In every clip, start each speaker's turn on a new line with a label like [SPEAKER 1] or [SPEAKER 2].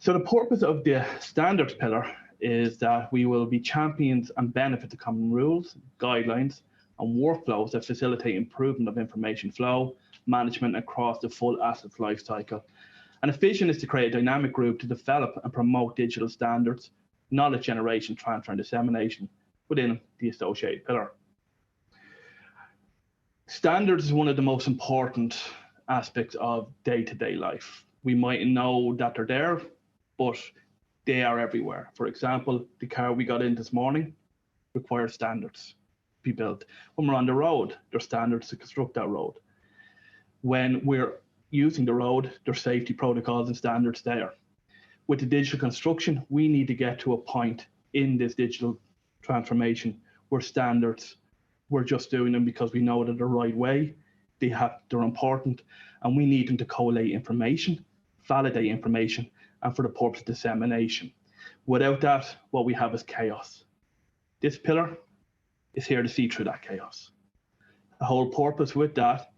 [SPEAKER 1] So the purpose of the standards pillar is that we will be champions and benefit the common rules, guidelines, and workflows that facilitate improvement of information flow, management across the full assets life cycle. And the vision is to create a dynamic group to develop and promote digital standards, knowledge generation, transfer, and dissemination within the associated pillar. Standards is one of the most important aspects of day-to-day life. We might know that they're there, but they are everywhere. For example, the car we got in this morning requires standards to be built. When we're on the road, there's standards to construct that road. When we're using the road, there's safety protocols and standards there. With the digital construction, we need to get to a point in this digital transformation where standards, we're just doing them because we know they're the right way. They're important, and we need them to collate information, validate information, and for the purpose of dissemination. Without that, what we have is chaos. This pillar is here to see through that chaos. The whole purpose with that,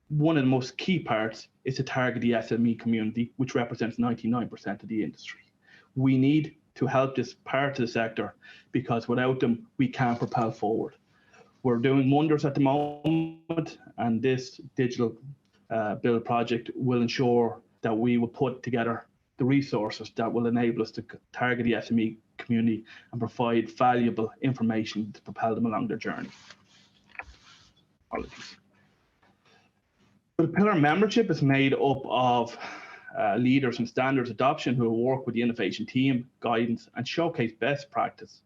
[SPEAKER 1] one of the most key parts is to target the SME community, which represents 99% of the industry. We need to help this part of the sector because without them, we can't propel forward. We're doing wonders at the moment, and this digital build project will ensure that we will put together the resources that will enable us to target the SME community and provide valuable information to propel them along their journey. Apologies. The pillar membership is made up of leaders in standards adoption who will work with the innovation team, guidance, and showcase best practice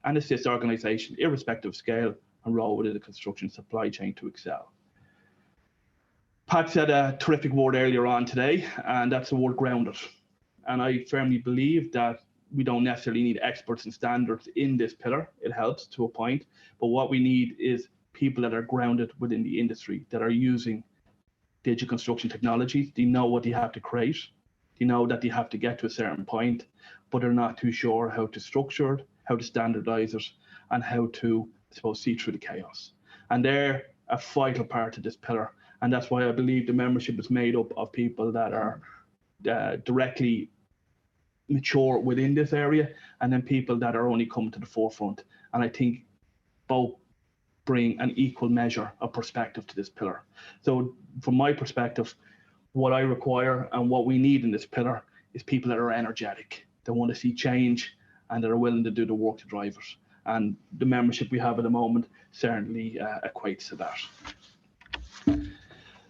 [SPEAKER 1] and assist organizations, irrespective of scale and role within the construction supply chain, to excel. Pat said a terrific word earlier on today, and that's the word grounded. And I firmly believe that we don't necessarily need experts in standards in this pillar. It helps to a point, but what we need is people that are grounded within the industry, that are using digital construction technologies. They know what they have to create. They know that they have to get to a certain point, but they're not too sure how to structure it, how to standardize it, and how to, I suppose, see through the chaos. And they're a vital part of this pillar. And that's why I believe the membership is made up of people that are directly mature within this area, and then people that are only coming to the forefront. And I think both bring an equal measure of perspective to this pillar. So from my perspective, what I require and what we need in this pillar is people that are energetic, that want to see change, and that are willing to do the work to drive it. And the membership we have at the moment certainly equates to that.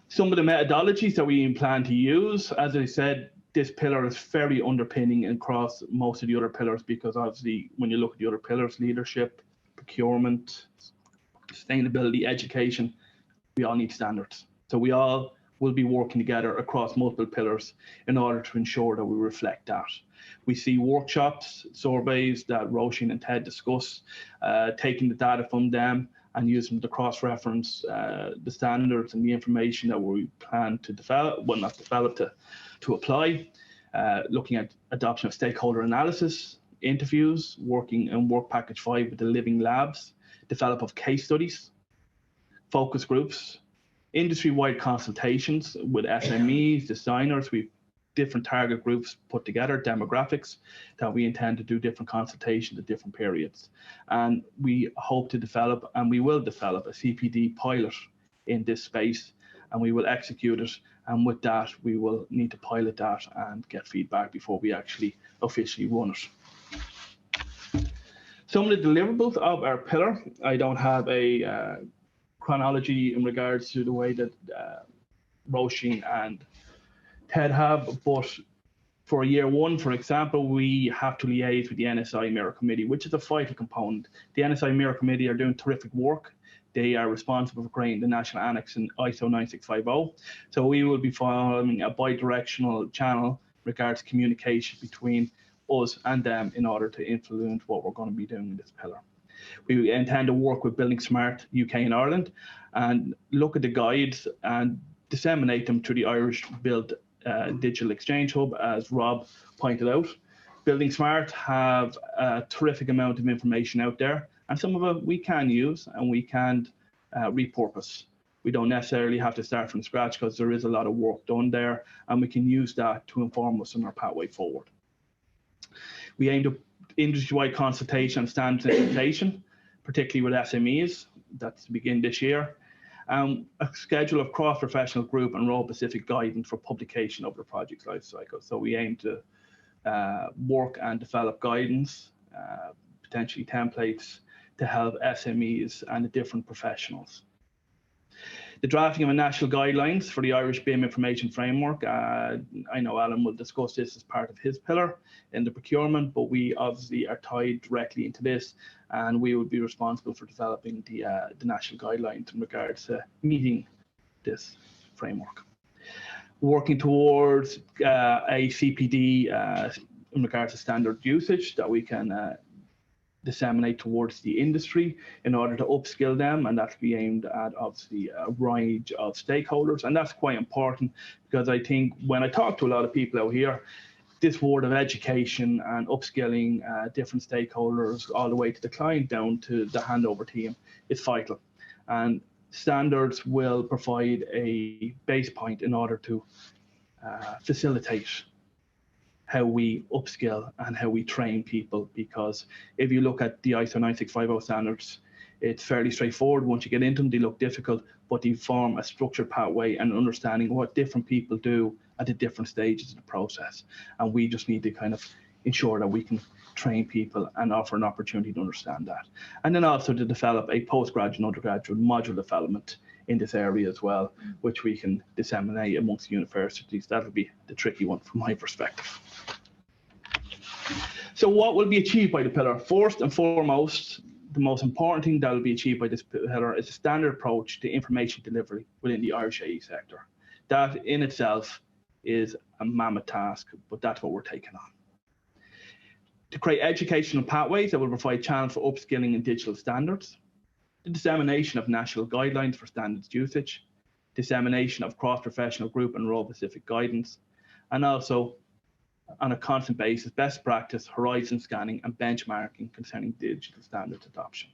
[SPEAKER 1] Some of the methodologies that we plan to use, as I said, this pillar is very underpinning across most of the other pillars, because obviously when you look at the other pillars, leadership, procurement, sustainability, education, we all need standards. So we all will be working together across multiple pillars in order to ensure that we reflect that. We see workshops, surveys that Roisin and Ted discuss, taking the data from them and using them to cross-reference the standards and the information that we plan to develop, well, not develop, to apply, looking at adoption of stakeholder analysis, interviews, working in work package 5 with the living labs, develop of case studies, focus groups, industry-wide consultations with SMEs, designers. We've different target groups put together, demographics, that we intend to do different consultations at different periods. And we hope to develop, and we will develop, a CPD pilot in this space, and we will execute it. And with that, we will need to pilot that and get feedback before we actually officially run it. Some of the deliverables of our pillar, I don't have a chronology in regards to the way that Roisin and Ted have, but for year one, for example, we have to liaise with the NSI Mirror Committee, which is a vital component. The NSI Mirror Committee are doing terrific work. They are responsible for creating the national annex in ISO 9650. So we will be following a bi-directional channel regards communication between us and them in order to influence what we're going to be doing in this pillar. We intend to work with Building Smart UK and Ireland and look at the guides and disseminate them to the Irish Build Digital Exchange Hub, as Rob pointed out. Building Smart have a terrific amount of information out there, and some of it we can use and we can repurpose. We don't necessarily have to start from scratch because there is a lot of work done there, and we can use that to inform us on our pathway forward. We aim to industry-wide consultation on standards and implementation, particularly with SMEs. That's to begin this year. A schedule of cross-professional group and role-specific guidance for publication over the project's life cycle. So we aim to work and develop guidance, potentially templates to help SMEs and the different professionals. The drafting of a national guidelines for the Irish BIM information framework. I know Alan will discuss this as part of his pillar in the procurement, but we obviously are tied directly into this, and we would be responsible for developing the national guidelines in regards to meeting this framework. Working towards a CPD in regards to standard usage that we can disseminate towards the industry in order to upskill them, and that will be aimed at obviously a range of stakeholders. And that's quite important, because I think when I talk to a lot of people out here, this word of education and upskilling different stakeholders all the way to the client down to the handover team is vital. And standards will provide a base point in order to facilitate how we upskill and how we train people, because if you look at the ISO 9650 standards, it's fairly straightforward. Once you get into them, they look difficult, but they form a structured pathway and understanding what different people do at the different stages of the process. And we just need to kind of ensure that we can train people and offer an opportunity to understand that. And then also to develop a postgraduate and undergraduate module development in this area as well, which we can disseminate amongst universities. That'll be the tricky one from my perspective. So what will be achieved by the pillar? First and foremost, the most important thing that will be achieved by this pillar is a standard approach to information delivery within the Irish AE sector. That in itself is a mammoth task, but that's what we're taking on. To create educational pathways that will provide channels for upskilling in digital standards, the dissemination of national guidelines for standards usage, dissemination of cross-professional group and role-specific guidance, and also on a constant basis, best practice, horizon scanning and benchmarking concerning digital standards adoption.